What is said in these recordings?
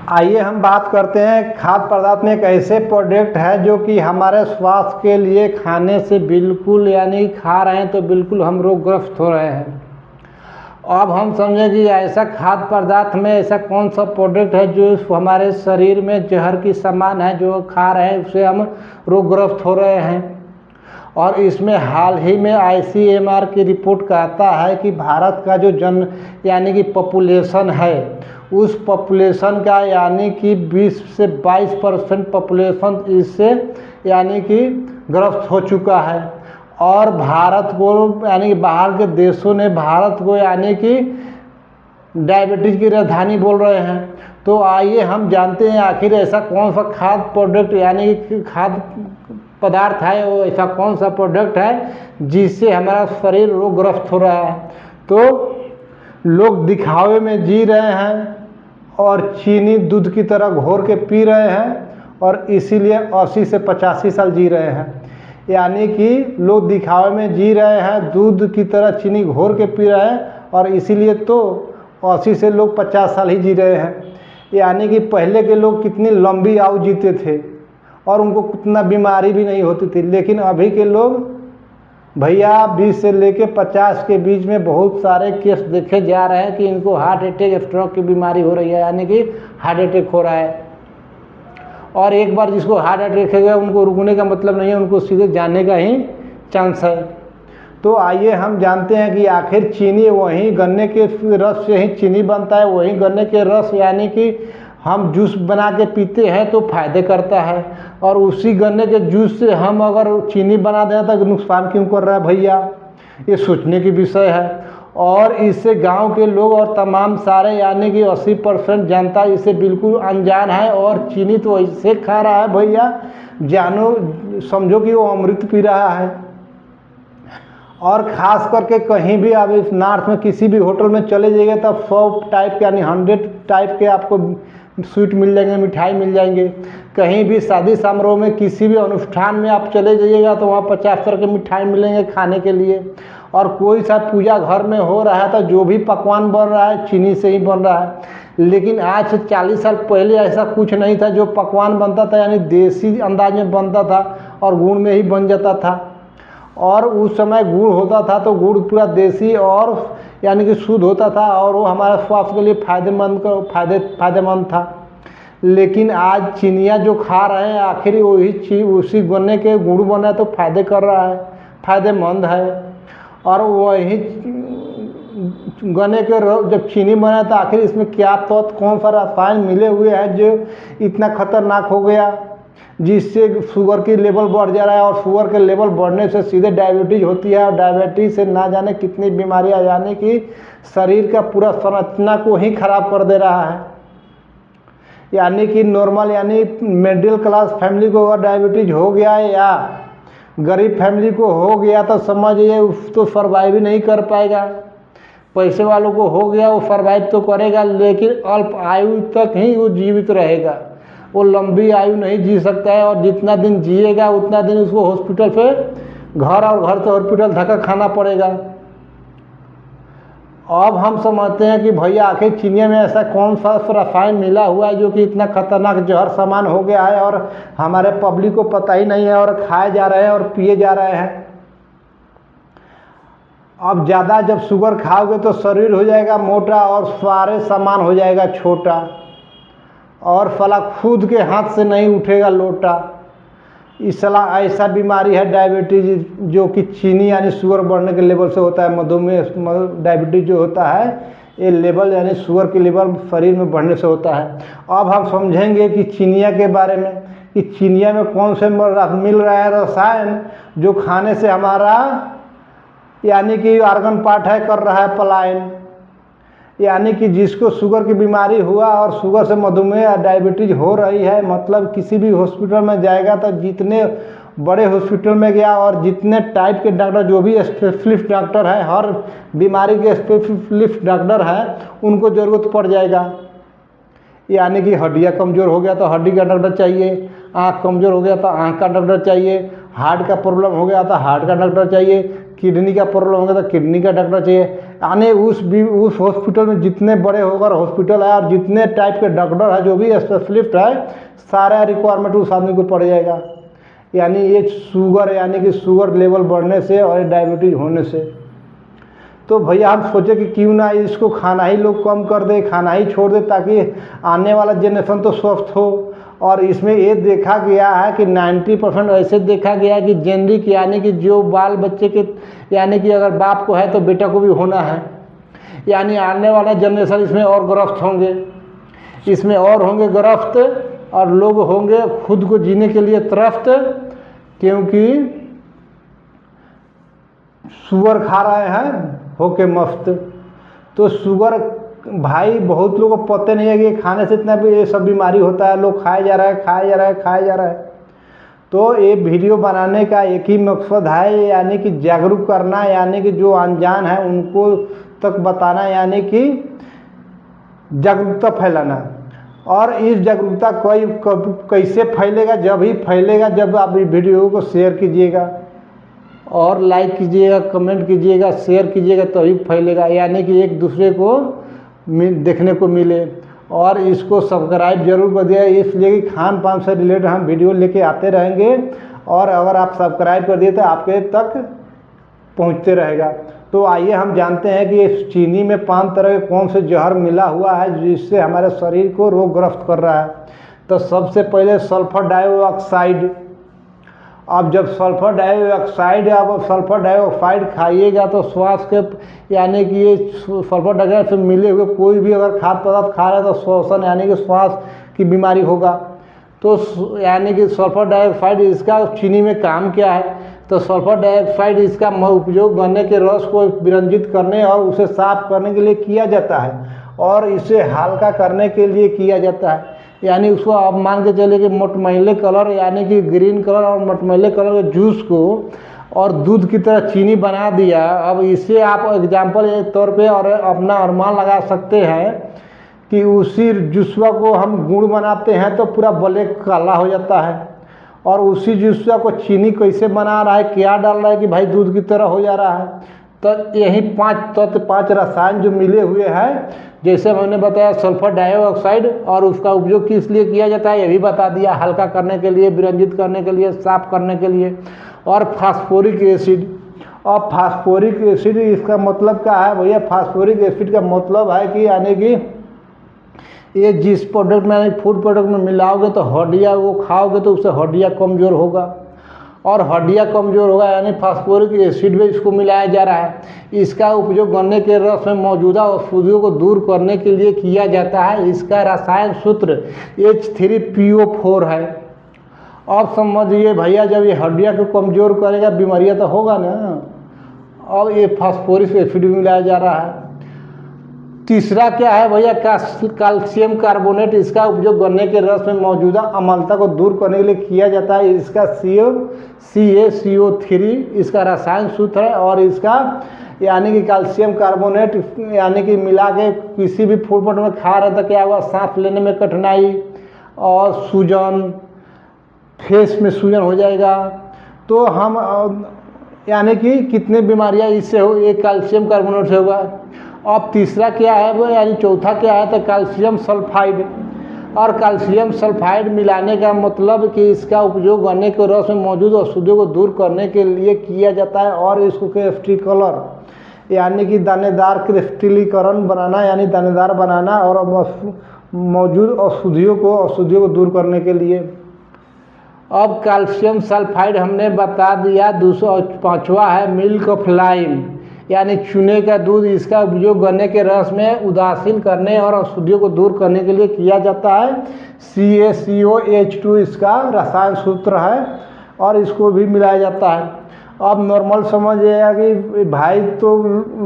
आइए हम बात करते हैं खाद्य पदार्थ में एक ऐसे प्रोडक्ट है जो कि हमारे स्वास्थ्य के लिए खाने से बिल्कुल यानी खा रहे हैं तो बिल्कुल हम रोगग्रस्त हो रहे हैं। अब हम समझें कि ऐसा खाद्य पदार्थ में ऐसा कौन सा प्रोडक्ट है जो हमारे शरीर में जहर की समान है, जो खा रहे हैं उससे हम रोगग्रस्त हो रहे हैं। और इसमें हाल ही में ICMR की रिपोर्ट कहता है कि भारत का जो यानी कि पॉपुलेशन है, उस पॉपुलेशन का यानी कि 20 से 22% पॉपुलेशन इससे यानी कि ग्रस्त हो चुका है। और भारत को यानी कि बाहर के देशों ने भारत को यानी कि डायबिटीज़ की राजधानी बोल रहे हैं। तो आइए हम जानते हैं आखिर ऐसा कौन सा खाद्य प्रोडक्ट यानी कि खाद्य पदार्थ है, वो ऐसा कौन सा प्रोडक्ट है जिससे हमारा शरीर रोगग्रस्त हो रहा है। तो लोग दिखावे में जी रहे हैं और चीनी दूध की तरह घोर के पी रहे हैं और इसीलिए 80 से 85 साल जी रहे हैं। यानी कि लोग दिखावे में जी रहे हैं, दूध की तरह चीनी घोर के पी रहे हैं और इसीलिए तो 80 से लोग 50 साल ही जी रहे हैं। यानी कि पहले के लोग कितनी लंबी आयु जीते थे और उनको कितना बीमारी भी नहीं होती थी, लेकिन अभी के लोग भैया 20 से लेके 50 के बीच में बहुत सारे केस देखे जा रहे हैं कि इनको हार्ट अटैक, स्ट्रोक की बीमारी हो रही है, यानी कि हार्ट अटैक हो रहा है। और एक बार जिसको हार्ट अटैक हो गया उनको रुकने का मतलब नहीं है, उनको सीधे जाने का ही चांस है। तो आइए हम जानते हैं कि आखिर चीनी वही गन्ने के रस से ही चीनी बनता है, वही गन्ने के रस यानी कि हम जूस बना के पीते हैं तो फायदे करता है, और उसी गन्ने के जूस से हम अगर चीनी बना दें तो नुकसान क्यों कर रहा है भैया, ये सोचने की विषय है। और इससे गांव के लोग और तमाम सारे यानी कि 80% जनता इसे बिल्कुल अनजान है और चीनी तो ऐसे खा रहा है भैया, जानो समझो कि वो अमृत पी रहा है। और ख़ास करके कहीं भी आप इस नॉर्थ में किसी भी होटल में चले जाइएगा तब 100 टाइप के यानी 100 टाइप के आपको स्वीट मिल जाएंगे, मिठाई मिल जाएंगे। कहीं भी शादी समारोह में किसी भी अनुष्ठान में आप चले जाइएगा तो वहाँ 50 तरह के मिठाई मिलेंगे खाने के लिए। और कोई सा पूजा घर में हो रहा है तो जो भी पकवान बन रहा है चीनी से ही बन रहा है। लेकिन आज से 40 साल पहले ऐसा कुछ नहीं था, जो पकवान बनता था यानी देसी अंदाज में बनता था और गुड़ में ही बन जाता था। और उस समय गुड़ होता था तो गुड़ पूरा देसी और यानी कि शुद्ध होता था और वो हमारे स्वास्थ्य के लिए फायदेमंद था। लेकिन आज चीनियाँ जो खा रहे हैं आखिर वही चीज उसी गन्ने के गुड़ बना तो फायदे कर रहा है, फायदेमंद है। और वही गन्ने के जब चीनी बना तो आखिर इसमें क्या कौन सा रसायन मिले हुए हैं जो इतना खतरनाक हो गया, जिससे शुगर की लेवल बढ़ जा रहा है। और शुगर के लेवल बढ़ने से सीधे डायबिटीज़ होती है और डायबिटीज़ से ना जाने कितनी बीमारियां यानी कि शरीर का पूरा संरचना को ही खराब कर दे रहा है। यानी कि नॉर्मल यानी मिडिल क्लास फैमिली को अगर डायबिटीज़ हो गया है या गरीब फैमिली को हो गया तो समझिए तो सर्वाइव ही नहीं कर पाएगा। पैसे वालों को हो गया वो सर्वाइव तो करेगा, लेकिन अल्प आयु तक ही वो जीवित रहेगा, वो लंबी आयु नहीं जी सकता है। और जितना दिन जिएगा उतना दिन उसको हॉस्पिटल पे घर और घर से हॉस्पिटल धक्का खाना पड़ेगा। अब हम समझते हैं कि भैया आखिर चीनी में ऐसा कौन सा रसायन मिला हुआ है जो कि इतना खतरनाक जहर सामान हो गया है और हमारे पब्लिक को पता ही नहीं है और खाए जा रहे हैं और पिए जा रहे हैं। अब ज़्यादा जब शुगर खाओगे तो शरीर हो जाएगा मोटा और सारे सामान हो जाएगा छोटा, और फला खुद के हाथ से नहीं उठेगा लोटा। इस सलाह ऐसा बीमारी है डायबिटीज जो कि चीनी यानी शुगर बढ़ने के लेवल से होता है। मधुमेह डायबिटीज जो होता है ये लेवल यानी शुगर के लेवल शरीर में बढ़ने से होता है। अब हम समझेंगे कि चीनिया के बारे में कि चीनिया में कौन से मिल रहा है रसायन जो खाने से हमारा यानी कि आर्गन पार्ट है कर रहा है पलायन। यानी कि जिसको शुगर की बीमारी हुआ और शुगर से मधुमेह या डायबिटीज हो रही है, मतलब किसी भी हॉस्पिटल में जाएगा तो जितने बड़े हॉस्पिटल में गया और जितने टाइप के डॉक्टर जो भी स्पेशलिस्ट डॉक्टर हैं, हर बीमारी के स्पेशलिस्ट डॉक्टर हैं, उनको ज़रूरत पड़ जाएगा। यानी कि हड्डियाँ कमज़ोर हो गया तो हड्डी का डॉक्टर चाहिए, आँख कमज़ोर हो गया तो आँख का डॉक्टर चाहिए, हार्ट का प्रॉब्लम हो गया तो हार्ट का डॉक्टर चाहिए, किडनी का प्रॉब्लम हो गया तो किडनी का डॉक्टर चाहिए। यानी उस हॉस्पिटल में जितने बड़े होकर हॉस्पिटल है और जितने टाइप के डॉक्टर है जो भी स्पेशलिस्ट है, सारा रिक्वायरमेंट उस आदमी को पड़ जाएगा। यानी ये शुगर यानी कि शुगर लेवल बढ़ने से और डायबिटीज़ होने से। तो भैया हम सोचे कि क्यों ना इसको खाना ही लोग कम कर दे, खाना ही छोड़ दे, ताकि आने वाला जनरेशन तो स्वस्थ हो। और इसमें ये देखा गया है कि 90% ऐसे देखा गया है कि जेनरिक यानी कि जो बाल बच्चे के यानी कि अगर बाप को है तो बेटा को भी होना है। यानी आने वाला जनरेशन इसमें और ग्रस्त होंगे, इसमें और होंगे ग्रस्त, और लोग होंगे खुद को जीने के लिए त्रस्त, क्योंकि शुगर खा रहे हैं होके मस्त। तो शुगर भाई बहुत लोगों को पता नहीं है कि खाने से इतना भी ये सब बीमारी होता है, लोग खाए जा रहे हैं खाए जा रहे हैं खाए जा रहे हैं। तो ये वीडियो बनाने का एक ही मकसद है, यानी कि जागरूक करना, यानी कि जो अनजान है उनको तक बताना, यानी कि जागरूकता फैलाना। और इस जागरूकता कैसे फैलेगा? जब ही फैलेगा जब आप इस वीडियो को शेयर कीजिएगा और लाइक कीजिएगा, कमेंट कीजिएगा, शेयर कीजिएगा, तभी फैलेगा, यानी कि एक दूसरे को देखने को मिले। और इसको सब्सक्राइब जरूर कर दिया, इसलिए कि खान पान से रिलेटेड हम वीडियो लेके आते रहेंगे, और अगर आप सब्सक्राइब कर दिए तो आपके तक पहुंचते रहेगा। तो आइए हम जानते हैं कि इस चीनी में 5 तरह के कौन से जहर मिला हुआ है जिससे हमारे शरीर को रोगग्रस्त कर रहा है। तो सबसे पहले सल्फर डाइऑक्साइड। अब जब सल्फर डाइऑक्साइड खाइएगा तो श्वास के यानी कि ये सल्फर डाइऑक्साइड से मिले हुए कोई भी अगर खाद्य पदार्थ खा रहे हैं तो श्वसन यानी कि श्वास की बीमारी होगा। तो यानी कि सल्फर डाइऑक्साइड इसका चीनी में काम क्या है? तो सल्फर डाइऑक्साइड इसका उपयोग गन्ने के रस को विरंजित करने और उसे साफ करने के लिए किया जाता है, और इसे हल्का करने के लिए किया जाता है। यानी उसको आप मान के चले कि मटमैले कलर यानी कि ग्रीन कलर और मटमैले कलर के जूस को और दूध की तरह चीनी बना दिया। अब इसे आप एग्जाम्पल के तौर पे और अपना अनुमान लगा सकते हैं कि उसी जूसवा को हम गुड़ बनाते हैं तो पूरा ब्लैक काला हो जाता है, और उसी जूसवा को चीनी कैसे बना रहा है, क्या डाल रहा है कि भाई दूध की तरह हो जा रहा है। तो यही 5 तत्व 5 रसायन जो मिले हुए हैं, जैसे मैंने बताया सल्फर डाइऑक्साइड, और उसका उपयोग किस लिए किया जाता है ये भी बता दिया, हल्का करने के लिए, विरंजित करने के लिए, साफ करने के लिए। और फास्फोरिक एसिड। और फास्फोरिक एसिड इसका मतलब क्या है भैया? फास्फोरिक एसिड का मतलब है कि यानी कि ये जिस प्रोडक्ट में फूड प्रोडक्ट में मिलाओगे तो हड्डियाँ वो खाओगे तो उससे हड्डियाँ कमज़ोर होगा, और हड्डियाँ कमज़ोर होगा, यानी फास्फोरिक एसिड में इसको मिलाया जा रहा है। इसका उपयोग गन्ने के रस में मौजूदा अशुद्धियों को दूर करने के लिए किया जाता है। इसका रसायन सूत्र H3PO4 है। अब समझिए भैया, जब ये हड्डियाँ को कमज़ोर करेगा बीमारियाँ तो होगा ना। अब ये फास्फोरिक एसिड भी मिलाया जा रहा है। तीसरा क्या है भैया? Calcium carbonate. इसका उपयोग गन्ने के रस में मौजूदा अम्लता को दूर करने के लिए किया जाता है। इसका CaCO3 इसका रसायन सूत्र है, और इसका यानी कि कैल्शियम कार्बोनेट यानी कि मिला के किसी भी फूड प्रोडक्ट में खा रहे तो क्या हुआ? सांस लेने में कठिनाई और सूजन, फेस में सूजन हो जाएगा। तो हम यानी कि कितने बीमारियां इससे हो, एक कैल्शियम कार्बोनेट से हुआ। अब तीसरा क्या है वो, यानी चौथा क्या है? तो कैल्शियम सल्फाइड। और कैल्शियम सल्फाइड मिलाने का मतलब कि इसका उपयोग गन्ने के रस में मौजूद अशुद्धियों को दूर करने के लिए किया जाता है, और इसको क्रिस्टलीकरण यानी कि दानेदार क्रिस्टलीकरण बनाना, यानी दानेदार बनाना, और मौजूद अशुद्धियों को दूर करने के लिए। अब कैल्शियम सल्फाइड हमने बता दिया। 5वां है मिल्क ऑफ लाइम, यानी चूने का दूध। इसका उपयोग गन्ने के रस में उदासीन करने और अशुद्धियों को दूर करने के लिए किया जाता है। CaCOH2 इसका रसायन सूत्र है, और इसको भी मिलाया जाता है। अब नॉर्मल समझिएगा कि भाई तो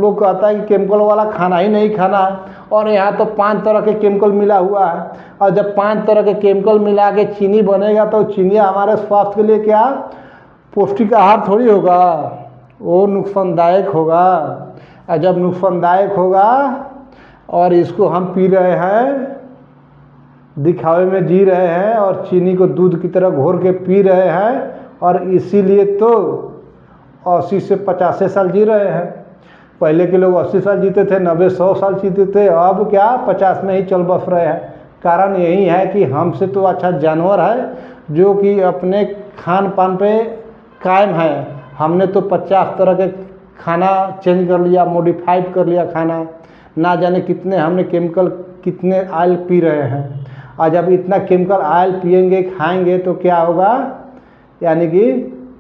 लोग कहता है कि केमिकल वाला खाना ही नहीं खाना है, और यहाँ तो 5 तरह के केमिकल मिला हुआ है। और जब 5 तरह के केमिकल मिला के चीनी बनेगा तो चीनी हमारे स्वास्थ्य के लिए क्या पौष्टिक आहार थोड़ी होगा, वो नुकसानदायक होगा। और जब नुकसानदायक होगा और इसको हम पी रहे हैं, दिखावे में जी रहे हैं, और चीनी को दूध की तरह घोर के पी रहे हैं, और इसीलिए तो 80 से 85 साल जी रहे हैं। पहले के लोग 80 साल जीते थे, 90-100 साल जीते थे, अब क्या 50 में ही चल बस रहे हैं। कारण यही है कि हमसे तो अच्छा जानवर है जो कि अपने खान पान पे कायम है। हमने तो 50 तरह के खाना चेंज कर लिया, मॉडिफाइड कर लिया खाना, ना जाने कितने हमने केमिकल, कितने ऑयल पी रहे हैं। और जब इतना केमिकल ऑयल पिएंगे, खाएंगे तो क्या होगा, यानी कि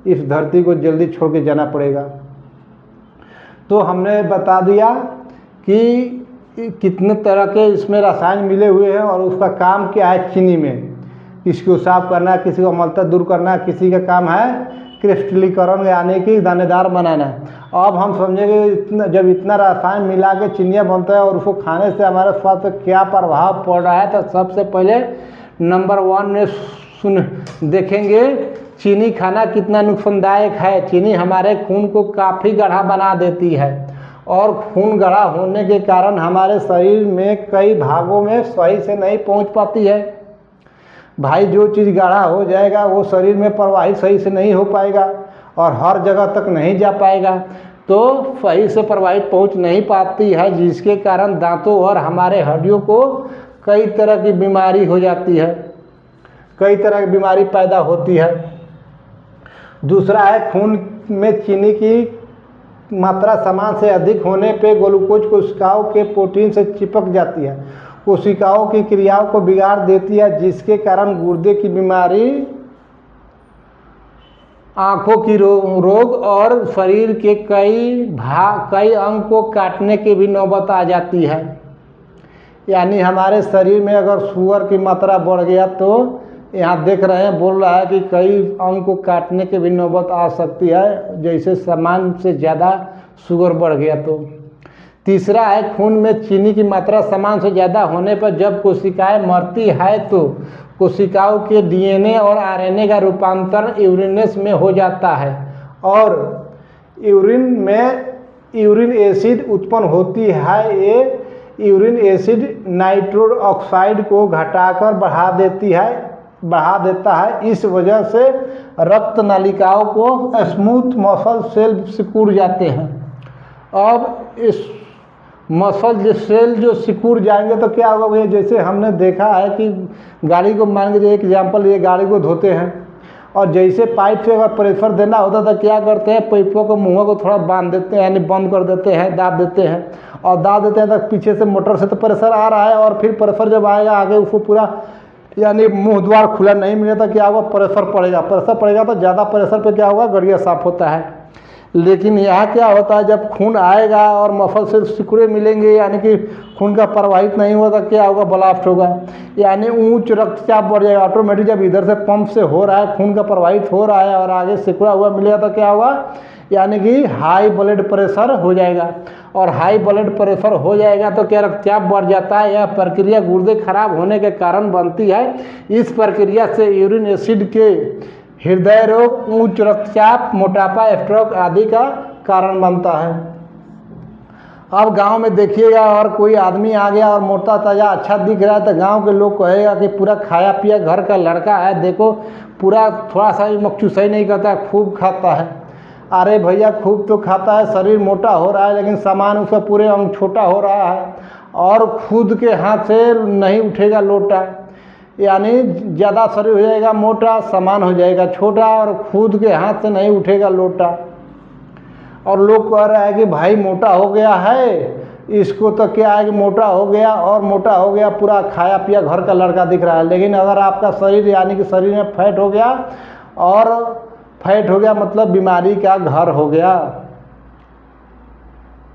इस धरती को जल्दी छोड़ के जाना पड़ेगा। तो हमने बता दिया कि कितने तरह के इसमें रसायन मिले हुए हैं और उसका काम क्या है चीनी में। किसी को साफ करना, किसी को अम्लता दूर करना, किसी का काम है क्रिस्टलीकरण यानी कि दानेदार बनाना। अब हम समझेंगे जब इतना रसायन मिला के चिनिया बनता है और उसको खाने से हमारे स्वास्थ्य पर क्या प्रभाव पड़ रहा है, तो सबसे पहले नंबर 1 में देखेंगे चीनी खाना कितना नुकसानदायक है। चीनी हमारे खून को काफ़ी गाढ़ा बना देती है और खून गाढ़ा होने के कारण हमारे शरीर में कई भागों में सही से नहीं पहुंच पाती है। भाई जो चीज़ गाढ़ा हो जाएगा वो शरीर में प्रवाहित सही से नहीं हो पाएगा और हर जगह तक नहीं जा पाएगा, तो सही से प्रवाहित पहुंच नहीं पाती है, जिसके कारण दांतों और हमारे हड्डियों को कई तरह की बीमारी हो जाती है, कई तरह की बीमारी पैदा होती है। दूसरा है खून में चीनी की मात्रा सामान्य से अधिक होने पे ग्लूकोज कोशिकाओं के प्रोटीन से चिपक जाती है, कोशिकाओं की क्रियाओं को बिगाड़ देती है, जिसके कारण गुर्दे की बीमारी, आँखों की रोग और शरीर के कई अंग को काटने की भी नौबत आ जाती है। यानी हमारे शरीर में अगर शुगर की मात्रा बढ़ गया तो यहाँ देख रहे हैं, बोल रहा है कि कई अंग को काटने की भी नौबत आ सकती है, जैसे सामान्य से ज़्यादा शुगर बढ़ गया तो। तीसरा है खून में चीनी की मात्रा सामान्य से ज़्यादा होने पर जब कोशिकाएं मरती है तो कोशिकाओं के डीएनए और आरएनए का रूपांतरण यूरिनस में हो जाता है और यूरिन में यूरिन एसिड उत्पन्न होती है। ये यूरिन एसिड नाइट्रोस ऑक्साइड को घटाकर बढ़ा देता है। इस वजह से रक्त नलिकाओं को स्मूथ मसल सेल सिकुड़ जाते हैं। अब इस मसल सेल जो सिकुड़ जाएंगे तो क्या होगा भैया, जैसे हमने देखा है कि गाड़ी को मान लीजिए एग्जाम्पल, ये गाड़ी को धोते हैं और जैसे पाइप से अगर प्रेशर देना होता तो क्या करते हैं, पाइपों को मुँह को थोड़ा बांध देते हैं, यानी बंद कर देते हैं, दाब देते हैं और दाब देते हैं तो पीछे से मोटर से तो प्रेशर आ रहा है और फिर प्रेशर जब आएगा आगे उसको पूरा, यानी मुंह द्वार खुला नहीं मिले तो क्या होगा, प्रेशर पड़ेगा तो ज़्यादा प्रेशर पे क्या होगा, गड़िया साफ होता है। लेकिन यहाँ क्या होता है, जब खून आएगा और मसल से सिकुड़े मिलेंगे, यानी कि खून का प्रवाहित नहीं हुआ तो क्या होगा, ब्लास्ट होगा, यानी उच्च रक्तचाप बढ़ जाएगा। ऑटोमेटिक जब इधर से पंप से हो रहा है, खून का प्रवाहित हो रहा है और आगे सिकुड़ा हुआ मिलेगा तो क्या होगा, यानी कि हाई ब्लड प्रेशर हो जाएगा। और हाई ब्लड प्रेशर हो जाएगा तो क्या, रक्तचाप बढ़ जाता है। यह प्रक्रिया गुर्दे खराब होने के कारण बनती है। इस प्रक्रिया से यूरिन एसिड के हृदय रोग, उच्च रक्तचाप, मोटापा, स्ट्रोक आदि का कारण बनता है। अब गांव में देखिएगा और कोई आदमी आ गया और मोटा ताजा अच्छा दिख रहा है तो गांव के लोग कहेगा कि पूरा खाया पिया घर का लड़का है, देखो पूरा थोड़ा सा भी मकचूसई नहीं करता, खूब खाता है। अरे भैया खूब तो खाता है, शरीर मोटा हो रहा है लेकिन सामान उसका पूरे अंग छोटा हो रहा है और खुद के हाथ से नहीं उठेगा लोटा, यानी ज़्यादा शरीर हो जाएगा मोटा, सामान हो जाएगा छोटा और खुद के हाथ से नहीं उठेगा लोटा। और लोग कह रहे हैं कि भाई मोटा हो गया है, इसको तो क्या है कि मोटा हो गया और मोटा हो गया, पूरा खाया पिया घर का लड़का दिख रहा है। लेकिन अगर आपका शरीर, यानी कि शरीर में फैट हो गया, और फैट हो गया मतलब बीमारी का घर हो गया।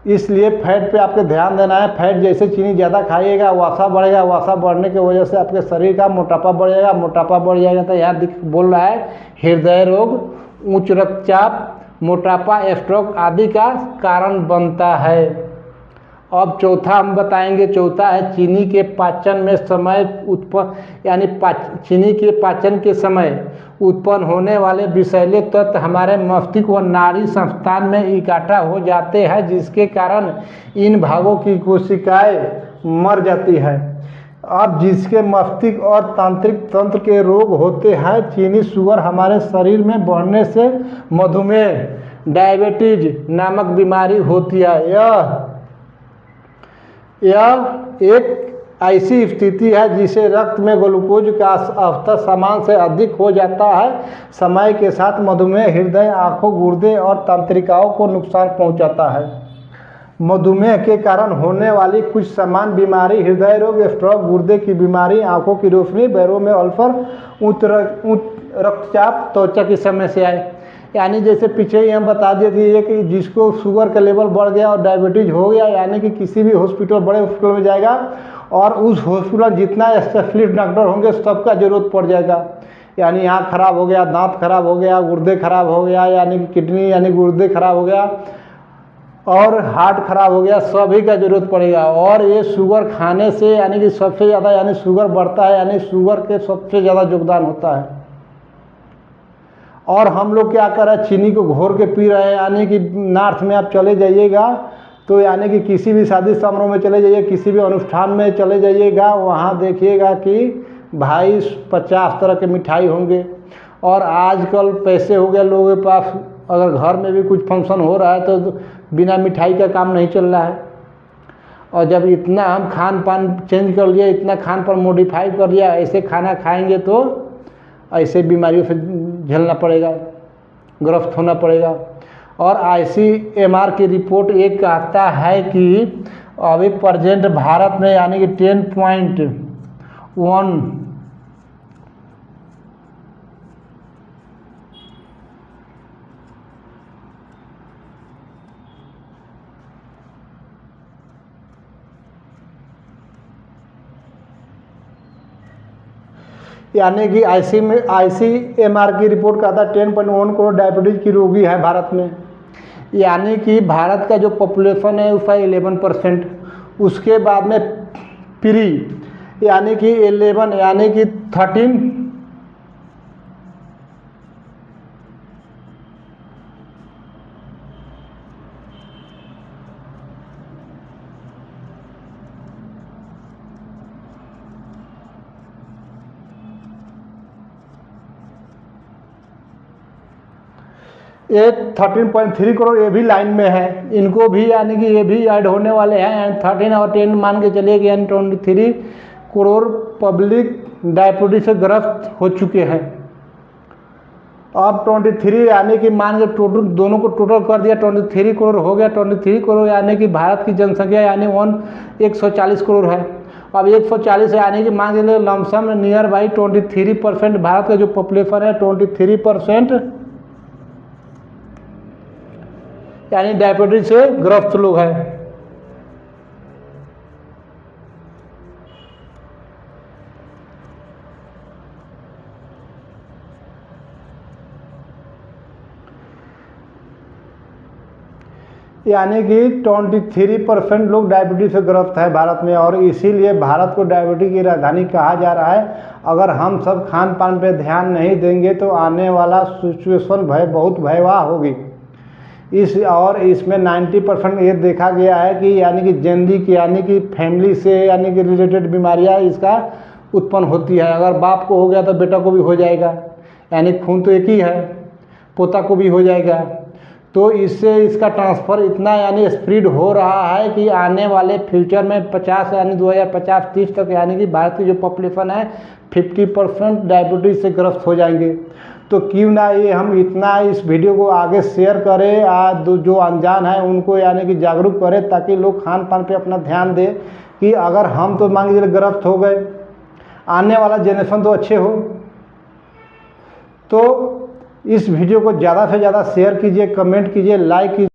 इसलिए फैट पे आपके ध्यान देना है। फैट जैसे चीनी ज़्यादा खाइएगा वसा बढ़ेगा, वसा बढ़ने की वजह से आपके शरीर का मोटापा बढ़ेगा, मोटापा बढ़ जाएगा तो यहाँ बोल रहा है हृदय रोग, उच्च रक्तचाप, मोटापा, स्ट्रोक आदि का कारण बनता है। अब चौथा हम बताएंगे, चौथा है चीनी के पाचन में समय उत्पन्न, यानी चीनी के पाचन के समय उत्पन्न होने वाले विषैले तत्व हमारे मस्तिष्क व नाड़ी संस्थान में इकट्ठा हो जाते हैं, जिसके कारण इन भागों की कोशिकाएं मर जाती है। अब जिसके मस्तिष्क और तांत्रिक तंत्र के रोग होते हैं, चीनी शुगर हमारे शरीर में बढ़ने से मधुमेह, डायबिटीज नामक बीमारी होती है। यह एक ऐसी स्थिति है जिसे रक्त में ग्लूकोज का स्तर सामान्य से अधिक हो जाता है। समय के साथ मधुमेह हृदय, आँखों, गुर्दे और तंत्रिकाओं को नुकसान पहुंचाता है। मधुमेह के कारण होने वाली कुछ सामान्य बीमारी हृदय रोग, स्ट्रोक, गुर्दे की बीमारी, आँखों की रोशनी, पैरों में अल्सर, उच्च रक्तचाप, त्वचा की समस्याएं। यानी जैसे पीछे ही हम बता दिए थे कि जिसको शुगर का लेवल बढ़ गया और डायबिटीज हो गया, यानी कि किसी भी हॉस्पिटल, बड़े हॉस्पिटल में जाएगा और उस हॉस्पिटल जितना स्पेशलिस्ट डॉक्टर होंगे सबका जरूरत पड़ जाएगा। यानी आँख खराब हो गया, दांत खराब हो गया, गुर्दे खराब हो गया, यानी कि किडनी यानी गुर्दे खराब हो गया और हार्ट खराब हो गया, सभी का जरूरत पड़ेगा। और ये शुगर खाने से यानी कि सबसे ज़्यादा यानी शुगर बढ़ता है, यानी शुगर के सबसे ज़्यादा योगदान होता है। और हम लोग क्या कर रहे हैं, चीनी को घोर के पी रहे हैं। यानी कि नॉर्थ में आप चले जाइएगा तो यानी कि किसी भी शादी समारोह में चले जाइए, किसी भी अनुष्ठान में चले जाइएगा, वहाँ देखिएगा कि भाई 50 तरह के मिठाई होंगे। और आजकल पैसे हो गए लोगों के पास, अगर घर में भी कुछ फंक्शन हो रहा है तो बिना मिठाई का काम नहीं चल रहा है। और जब इतना हम खान पान चेंज कर लिया, इतना खान पान मॉडिफाई कर लिया, ऐसे खाना खाएंगे तो ऐसे बीमारियों से झेलना पड़ेगा, ग्रस्त होना पड़ेगा। और ICMR की रिपोर्ट एक कहता है कि अभी प्रेजेंट भारत में यानी कि 10.1 यानी कि ICMR की रिपोर्ट कहता है 10.1 करोड़ डायबिटीज की रोगी है भारत में। यानी कि भारत का जो पॉपुलेशन है उसका 11%, उसके बाद में प्री यानी कि 11 यानी कि 13 ये 13.3 करोड़ ये भी लाइन में है, इनको भी यानी कि ये भी ऐड होने वाले हैं। 13 और 10 मान के चलिए कि यानी 23 करोड़ पब्लिक डायबिटीज से ग्रस्त हो चुके हैं। अब 23 यानी कि मान के टोटल दोनों को टोटल कर दिया, 23 करोड़ हो गया। 23 करोड़ यानी कि भारत की जनसंख्या यानी 140 करोड़ है। अब 140 यानी कि मान के लिए लमसम नियर बाई 23% भारत का जो पॉपुलेशन है 23% यानी डायबिटीज से ग्रस्त लोग हैं। यानी कि 23% लोग डायबिटीज से ग्रस्त है भारत में। और इसीलिए भारत को डायबिटीज की राजधानी कहा जा रहा है। अगर हम सब खान पान पे ध्यान नहीं देंगे तो आने वाला सिचुएशन बहुत भयावह होगी। और इसमें 90% ये देखा गया है कि यानी कि जेनेटिक यानी कि फैमिली से यानी कि रिलेटेड बीमारियां इसका उत्पन्न होती है। अगर बाप को हो गया तो बेटा को भी हो जाएगा, यानी खून तो एक ही है, पोता को भी हो जाएगा। तो इससे इसका ट्रांसफ़र इतना यानी स्प्रीड हो रहा है कि आने वाले फ्यूचर में 50 यानी 2050-30 तक यानी कि भारत की जो पॉपुलेशन है 50% डायबिटीज़ से ग्रस्त हो जाएंगे। तो क्यों ना ये हम इतना इस वीडियो को आगे शेयर करें, आज जो अनजान है उनको यानी कि जागरूक करें, ताकि लोग खान पान पे अपना ध्यान दें कि अगर हम तो मान लीजिए ग्रस्त हो गए, आने वाला जनरेशन तो अच्छे हो। तो इस वीडियो को ज़्यादा से ज़्यादा शेयर कीजिए, कमेंट कीजिए, लाइक कीजिए।